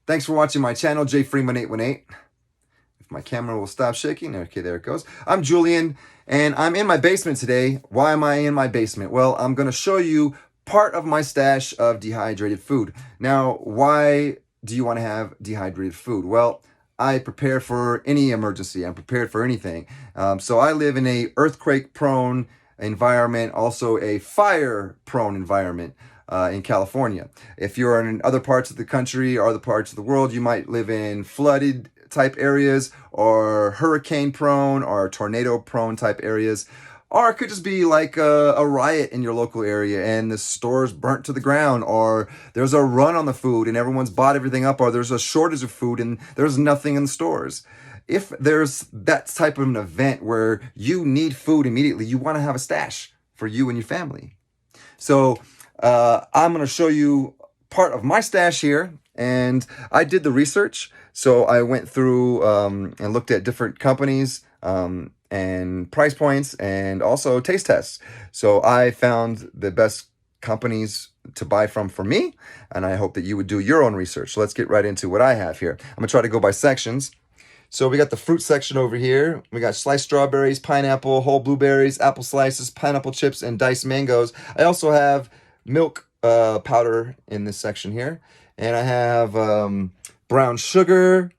Thanks for watching my channel, jfreeman818. If my camera will stop shaking. Okay, there it goes. I'm Julian, and I'm in my basement today. Why am I in my basement? Well, I'm going to show you part of my stash of dehydrated food. Now, why do you want to have dehydrated food? Well, I prepare for any emergency. I'm prepared for anything. So I live in a earthquake-prone environment, also a fire-prone environment. In California. If you're in other parts of the country or other parts of the world, you might live in flooded type areas or hurricane prone or tornado prone type areas. Or it could just be like a riot in your local area and the store's burnt to the ground, or there's a run on the food and everyone's bought everything up, or there's a shortage of food and there's nothing in the stores. If there's that type of an event where you need food immediately, you want to have a stash for you and your family. So I'm going to show you part of my stash here, and I did the research. So I went through and looked at different companies and price points and also taste tests. So I found the best companies to buy from for me, and I hope that you would do your own research. So let's get right into what I have here. I'm going to try to go by sections. So we got the fruit section over here. We got sliced strawberries, pineapple, whole blueberries, apple slices, pineapple chips, and diced mangoes. I also have milk powder in this section here. And I have brown sugar,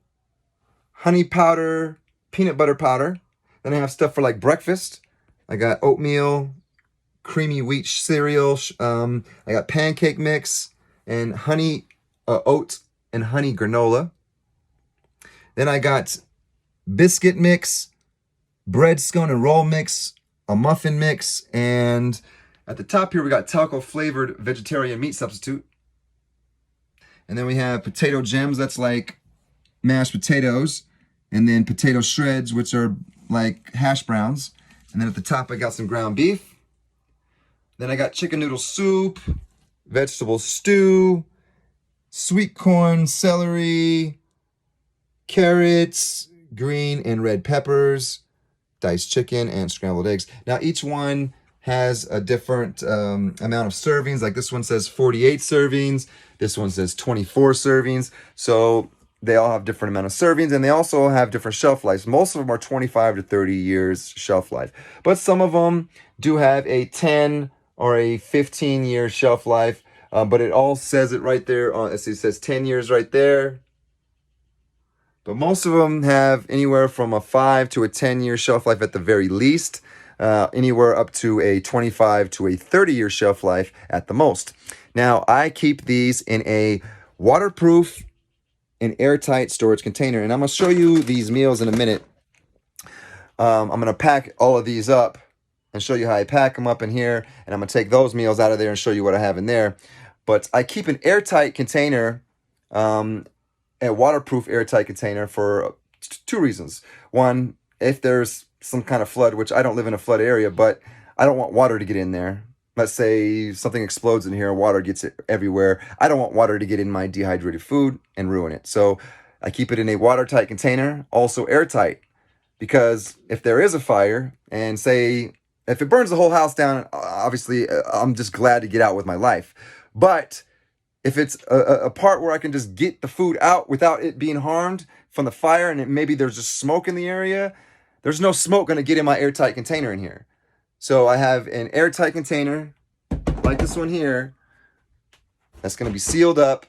honey powder, peanut butter powder. Then I have stuff for like breakfast. I got oatmeal, creamy wheat cereal. I got pancake mix and honey oat and honey granola. Then I got biscuit mix, bread scone and roll mix, a muffin mix, and at the top here we got talco flavored vegetarian meat substitute. And then we have potato gems, that's like mashed potatoes, and then potato shreds, which are like hash browns. And then at the top I got some ground beef. Then I got chicken noodle soup, vegetable stew, sweet corn, celery, carrots, green and red peppers, diced chicken, and scrambled eggs. Now each one has a different amount of servings. Like this one says 48 servings. This one says 24 servings. So they all have different amount of servings, and they also have different shelf lives. Most of them are 25 to 30 years shelf life. But some of them do have a 10 or a 15-year shelf life. But it all says it right there. It says 10 years right there. But most of them have anywhere from a 5 to a 10-year shelf life at the very least. Anywhere up to a 25 to a 30-year shelf life at the most. Now, I keep these in a waterproof and airtight storage container. And I'm going to show you these meals in a minute. I'm going to pack all of these up and show you how I pack them up in here. And I'm going to take those meals out of there and show you what I have in there. But I keep an airtight container, a waterproof airtight container, for two reasons. One, if there's some kind of flood, which I don't live in a flood area, but I don't want water to get in there. Let's say something explodes in here, water gets it everywhere. I don't want water to get in my dehydrated food and ruin it. So I keep it in a watertight container, also airtight, because if there is a fire, and say if it burns the whole house down, obviously I'm just glad to get out with my life. But if it's a part where I can just get the food out without it being harmed from the fire, and maybe there's just smoke in the area, there's no smoke going to get in my airtight container in here. So I have an airtight container like this one here that's going to be sealed up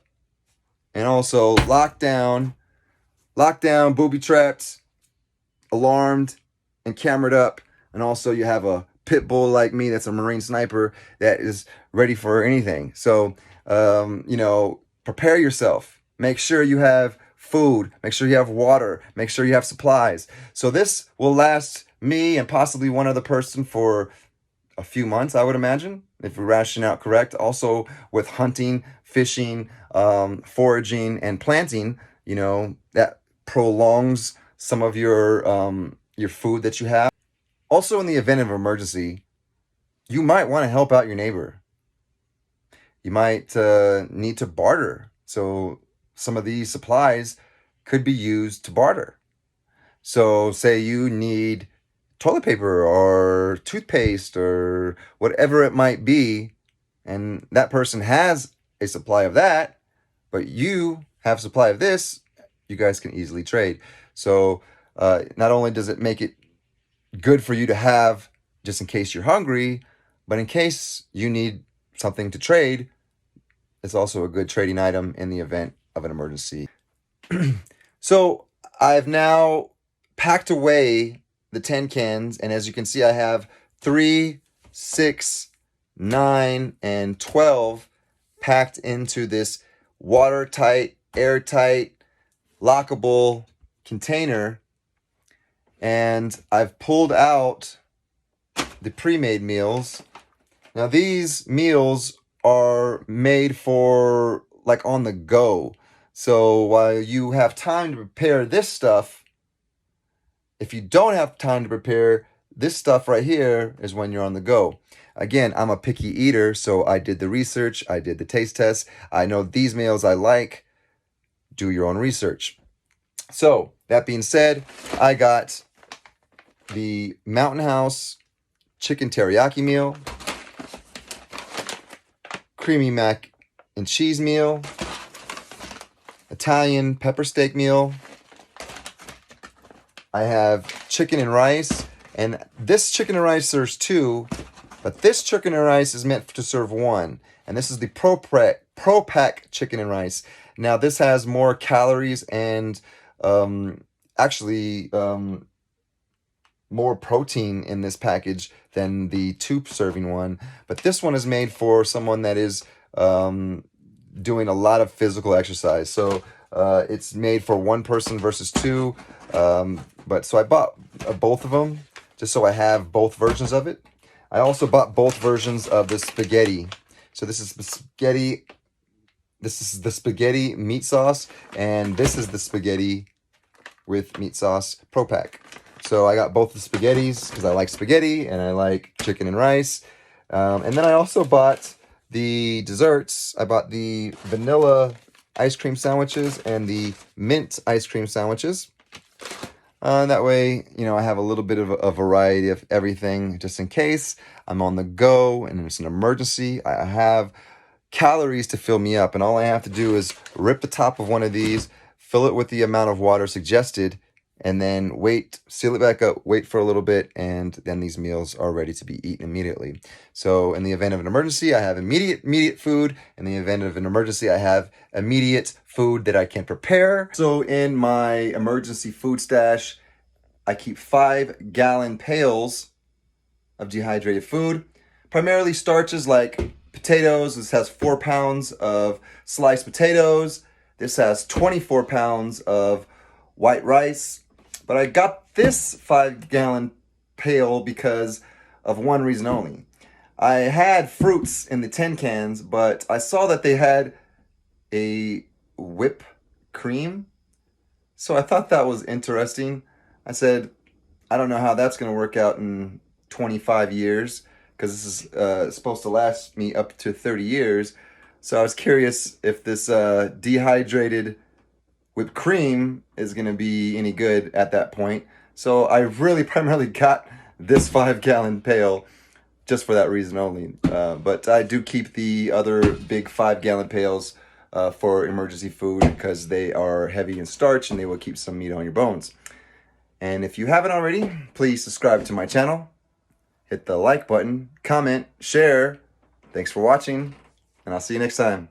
and also locked down, booby-trapped, alarmed, and camered up. And also you have a pit bull like me that's a Marine sniper that is ready for anything. So, prepare yourself. Make sure you have food. Make sure you have water. Make sure you have supplies. So this will last me and possibly one other person for a few months, I would imagine, if we ration out correct. Also with hunting, fishing, foraging, and planting, that prolongs some of your food that you have. Also, in the event of emergency, you might want to help out your neighbor. You might need to barter. So some of these supplies could be used to barter. So say you need toilet paper or toothpaste or whatever it might be, and that person has a supply of that, but you have a supply of this, you guys can easily trade. So not only does it make it good for you to have just in case you're hungry, but in case you need something to trade, it's also a good trading item in the event of an emergency. So I've now packed away the 10 cans, and as you can see, I have 3, 6, 9, and 12 packed into this watertight, airtight, lockable container. And I've pulled out the pre-made meals. Now these meals are made for like on the go. So while you have time to prepare this stuff, if you don't have time to prepare this stuff right here is when you're on the go. Again, I'm a picky eater, so I did the research, I did the taste test. I know these meals I like. Do your own research. So that being said, I got the Mountain House chicken teriyaki meal, creamy mac and cheese meal, Italian pepper steak meal. I have chicken and rice, and this chicken and rice serves 2, but this chicken and rice is meant to serve 1, and this is the Pro Pack chicken and rice. Now this has more calories and actually more protein in this package than the 2-serving one, but this one is made for someone that is doing a lot of physical exercise. So it's made for 1 person versus 2. But so I bought both of them just so I have both versions of it. I also bought both versions of the spaghetti. So this is the spaghetti. This is the spaghetti meat sauce, and this is the spaghetti with meat sauce Pro Pack. So I got both the spaghettis because I like spaghetti and I like chicken and rice. And then I also bought the desserts. I bought the vanilla ice cream sandwiches and the mint ice cream sandwiches. That way, you know, I have a little bit of a variety of everything just in case I'm on the go and it's an emergency. I have calories to fill me up, and all I have to do is rip the top of one of these, fill it with the amount of water suggested, and then wait, seal it back up, wait for a little bit, and then these meals are ready to be eaten immediately. So in the event of an emergency, I have immediate food. In the event of an emergency, I have immediate food that I can prepare. So in my emergency food stash, I keep 5-gallon pails of dehydrated food, primarily starches like potatoes. This has 4 pounds of sliced potatoes. This has 24 pounds of white rice. But I got this 5-gallon pail because of one reason only. I had fruits in the 10 cans, but I saw that they had a whipped cream. So I thought that was interesting. I said, I don't know how that's going to work out in 25 years because this is supposed to last me up to 30 years. So I was curious if this dehydrated whipped cream is going to be any good at that point. So I really primarily got this 5-gallon pail just for that reason only. But I do keep the other big 5-gallon pails for emergency food because they are heavy in starch and they will keep some meat on your bones. And if you haven't already, please subscribe to my channel. Hit the like button, comment, share. Thanks for watching, and I'll see you next time.